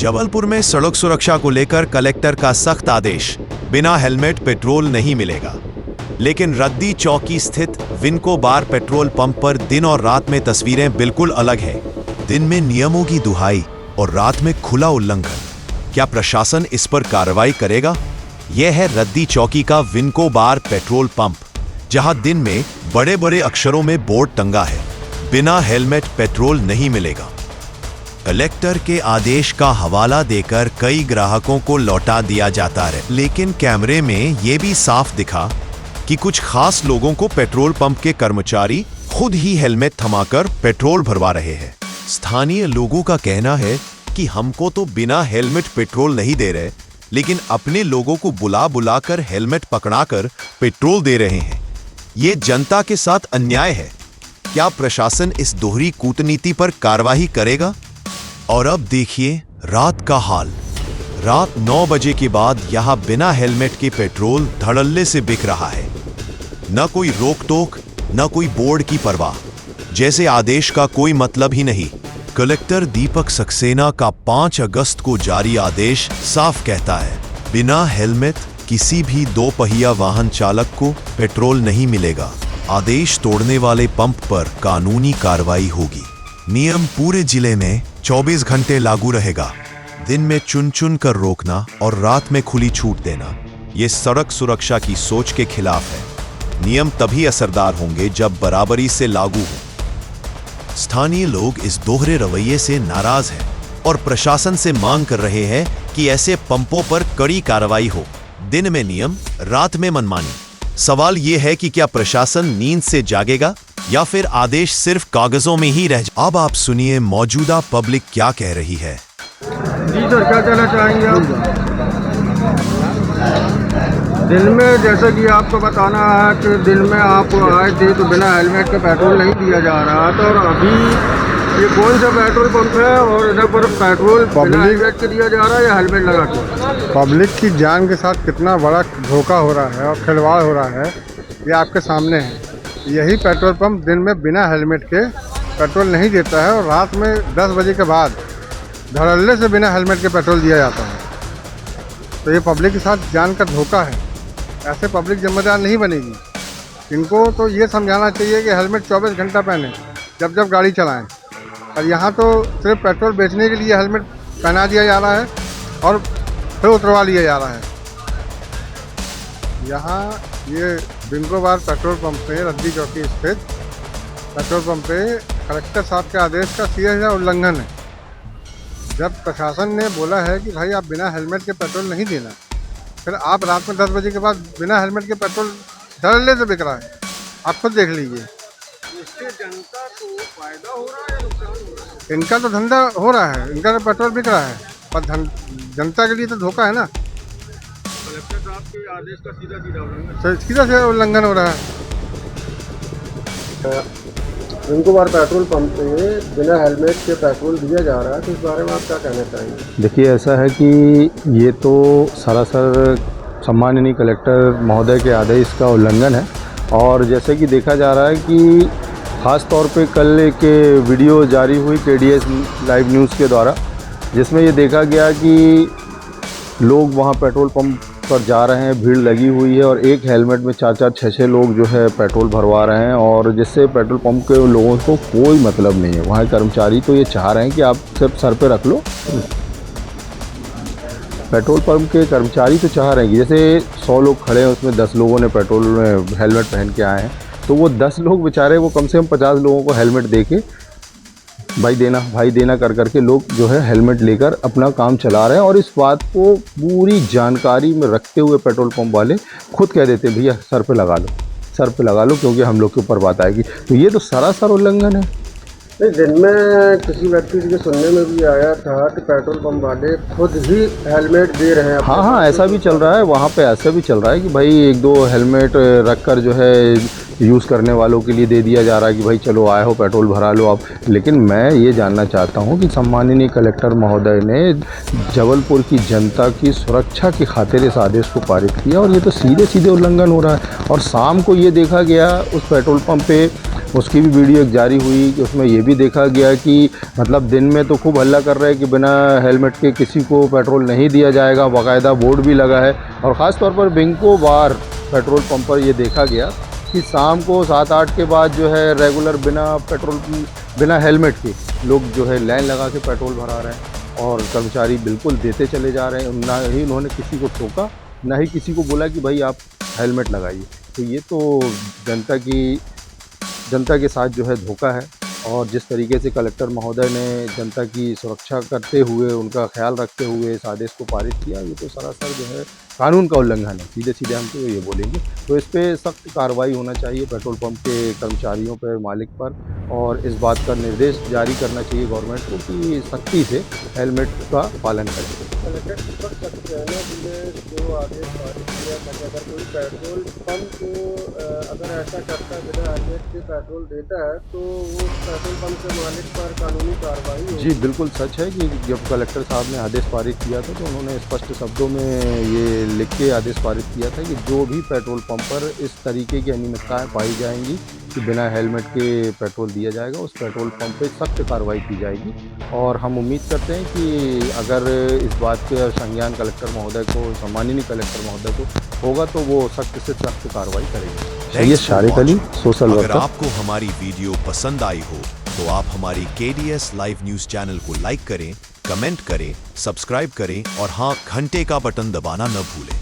जबलपुर में सड़क सुरक्षा को लेकर कलेक्टर का सख्त आदेश, बिना हेलमेट पेट्रोल नहीं मिलेगा। लेकिन रद्दी चौकी स्थित विनको बार पेट्रोल पंप पर दिन और रात में तस्वीरें बिल्कुल अलग हैं। दिन में नियमों की दुहाई और रात में खुला उल्लंघन। क्या प्रशासन इस पर कार्रवाई करेगा? यह है रद्दी चौकी का विनको बार पेट्रोल पंप, जहां दिन में बड़े बड़े अक्षरों में बोर्ड टंगा है, बिना हेलमेट पेट्रोल नहीं मिलेगा। कलेक्टर के आदेश का हवाला देकर कई ग्राहकों को लौटा दिया जाता है, लेकिन कैमरे में यह भी साफ दिखा कि कुछ खास लोगों को पेट्रोल पंप के कर्मचारी खुद ही हेलमेट थमाकर पेट्रोल भरवा रहे हैं। स्थानीय लोगों का कहना है कि हमको तो बिना हेलमेट पेट्रोल नहीं दे रहे, लेकिन अपने लोगों को बुला बुलाकर हेलमेट पकड़ाकर पेट्रोल दे रहे हैं। ये जनता के साथ अन्याय है। क्या प्रशासन इस दोहरी कूटनीति पर कार्रवाई करेगा? और अब देखिए रात का हाल। रात 9 बजे के बाद यहां बिना हेलमेट के पेट्रोल धड़ल्ले से बिक रहा है। न कोई रोक टोक, न कोई बोर्ड की परवाह, जैसे आदेश का कोई मतलब ही नहीं। कलेक्टर दीपक सक्सेना का 5 अगस्त को जारी आदेश साफ कहता है, बिना हेलमेट किसी भी 2 पहिया वाहन चालक को पेट्रोल नहीं मिलेगा। आदेश तोड़ने वाले पंप पर कानूनी कार्रवाई होगी। नियम पूरे जिले में 24 घंटे लागू रहेगा। दिन में चुन चुन कर रोकना और रात में खुली छूट देना, ये सड़क सुरक्षा की सोच के खिलाफ है। नियम तभी असरदार होंगे जब बराबरी से लागू हो। स्थानीय लोग इस दोहरे रवैये से नाराज हैं और प्रशासन से मांग कर रहे हैं कि ऐसे पंपों पर कड़ी कार्रवाई हो। दिन में नियम, रात में मनमानी। सवाल यह है कि क्या प्रशासन नींद से जागेगा या फिर आदेश सिर्फ कागजों में ही रह जाए। अब आप सुनिए मौजूदा पब्लिक क्या कह रही है। जी सर, क्या कहना चाहेंगे आप? दिन में जैसा कि आपको बताना है कि दिन में आप आए थे तो बिना हेलमेट के पेट्रोल नहीं दिया जा रहा था, और अभी ये कौन सा पेट्रोल पंप है और इधर पर पेट्रोल बिना हेलमेट के दिया जा रहा है या हेलमेट लगा के? पब्लिक की जान के साथ कितना बड़ा धोखा हो रहा है और खिलवाड़ हो रहा है, ये आपके सामने है। यही पेट्रोल पंप दिन में बिना हेलमेट के पेट्रोल नहीं देता है और रात में 10 बजे के बाद धड़ल्ले से बिना हेलमेट के पेट्रोल दिया जाता है। तो ये पब्लिक के साथ जान का धोखा है। ऐसे पब्लिक जिम्मेदार नहीं बनेगी। इनको तो ये समझाना चाहिए कि हेलमेट 24 घंटा पहने जब जब गाड़ी चलाएं। और यहाँ तो सिर्फ पेट्रोल बेचने के लिए हेलमेट पहना दिया जा रहा है और फिर उतरवा लिया जा रहा है। यहाँ ये विनको बार पेट्रोल पंप पे रद्दी चौकी स्थित पेट्रोल पंप पे कलेक्टर साहब के आदेश का सीधा उल्लंघन है। जब प्रशासन ने बोला है कि भाई आप बिना हेलमेट के पेट्रोल नहीं देना, फिर आप रात में 10 बजे के बाद बिना हेलमेट के पेट्रोल धड़ल्ले से बिक रहा है। आप खुद देख लीजिए। इससे जनता को फायदा हो रहा है या नुकसान हो रहा है? इनका तो धंधा हो रहा है, इनका तो पेट्रोल बिक रहा है, पर जनता के लिए तो धोखा है ना। कलेक्टर साहब के आदेश का सीधा सीधा उल्लंघन हो रहा है। विनको बार पेट्रोल पंप पे बिना हेलमेट के पेट्रोल दिया जा रहा है, तो इस बारे में आप क्या कहना चाहेंगे? देखिए, ऐसा है कि ये तो सरासर सम्माननीय कलेक्टर महोदय के आदेश का उल्लंघन है। और जैसे कि देखा जा रहा है कि ख़ास तौर पे कल एक वीडियो जारी हुई KDS लाइव न्यूज़ के द्वारा, जिसमें ये देखा गया कि लोग वहाँ पेट्रोल पंप पर जा रहे हैं, भीड़ लगी हुई है और एक हेलमेट में 4-4, 6-6 लोग जो है पेट्रोल भरवा रहे हैं, और जिससे पेट्रोल पंप के लोगों को कोई मतलब नहीं है। वहाँ कर्मचारी तो ये चाह रहे हैं कि आप सिर्फ सर पे रख लो। पेट्रोल पंप के कर्मचारी तो चाह रहे हैं कि जैसे 100 लोग खड़े हैं, उसमें 10 लोगों ने पेट्रोल में हेलमेट पहन के आए हैं, तो वो 10 लोग बेचारे वो कम से कम 50 लोगों को हेलमेट दे के भाई देना कर करके लोग जो है हेलमेट लेकर अपना काम चला रहे हैं। और इस बात को पूरी जानकारी में रखते हुए पेट्रोल पंप वाले खुद कह देते हैं भैया सर पे लगा लो, क्योंकि हम लोग के ऊपर बात आएगी। तो ये तो सरासर उल्लंघन है। नहीं, दिन में किसी व्यक्ति के सुनने में भी आया था कि पेट्रोल पंप वाले खुद ही हेलमेट दे रहे हैं अपने हाँ हाँ, ऐसा भी चल रहा है, वहाँ पे ऐसा भी चल रहा है कि भाई एक दो हेलमेट रख कर जो है यूज़ करने वालों के लिए दे दिया जा रहा है कि भाई चलो आए हो पेट्रोल भरा लो आप। लेकिन मैं ये जानना चाहता हूँ कि सम्माननीय कलेक्टर महोदय ने जबलपुर की जनता की सुरक्षा की खातिर इस आदेश को पारित किया और ये तो सीधे सीधे उल्लंघन हो रहा है। और शाम को ये देखा गया उस पेट्रोल पंप पे, उसकी भी वीडियो एक जारी हुई कि उसमें ये भी देखा गया कि मतलब दिन में तो खूब हल्ला कर रहे हैं कि बिना हेलमेट के किसी को पेट्रोल नहीं दिया जाएगा, बाकायदा बोर्ड भी लगा है। और ख़ास तौर पर बिंको बार पेट्रोल पंप पर ये देखा गया कि शाम को 7-8 के बाद जो है रेगुलर बिना हेलमेट के लोग जो है लाइन लगा के पेट्रोल भरा रहे हैं और कर्मचारी बिल्कुल देते चले जा रहे हैं। ना ही उन्होंने किसी को टोका, ना ही किसी को बोला कि भाई आप हेलमेट लगाइए। तो ये तो जनता के साथ जो है धोखा है। और जिस तरीके से कलेक्टर महोदय ने जनता की सुरक्षा करते हुए, उनका ख्याल रखते हुए इस आदेश को पारित किया, ये तो सरासर जो है कानून का उल्लंघन है। सीधे सीधे हम तो ये बोलेंगे। तो इस पे सख्त कार्रवाई होना चाहिए पेट्रोल पंप के कर्मचारियों पर, मालिक पर, और इस बात का निर्देश जारी करना चाहिए गवर्नमेंट को कि सख्ती से हेलमेट का पालन करें। कलेक्टर दीपक सक्सेना ने जो आदेश पारित किया था कि अगर कोई पेट्रोल पंप अगर ऐसा करता है, बिना हेलमेट के पेट्रोल देता है, तो वो पेट्रोल पंप के मालिक पर कानूनी कार्रवाई होगी। जी बिल्कुल सच है कि जब कलेक्टर साहब ने आदेश पारित किया था तो उन्होंने स्पष्ट शब्दों में ये लिख के आदेश पारित किया था कि जो भी पेट्रोल पंप पर इस तरीके की अनियमितताएं पाई जाएंगी कि बिना हेलमेट के पेट्रोल दिया जाएगा, उस पेट्रोल पंप पे सख्त कार्रवाई की जाएगी। और हम उम्मीद करते हैं कि अगर इस बात के संज्ञान कलेक्टर महोदय को, सम्माननीय कलेक्टर महोदय को होगा तो वो सख्त से सख्त कार्रवाई करेंगे। सैयद शारिक अली, सोशल अगर वर्कर। आपको हमारी वीडियो पसंद आई हो तो आप हमारी KDS लाइव न्यूज चैनल को लाइक करें, कमेंट करें, सब्सक्राइब करें और हाँ, घंटे का बटन दबाना न भूलें।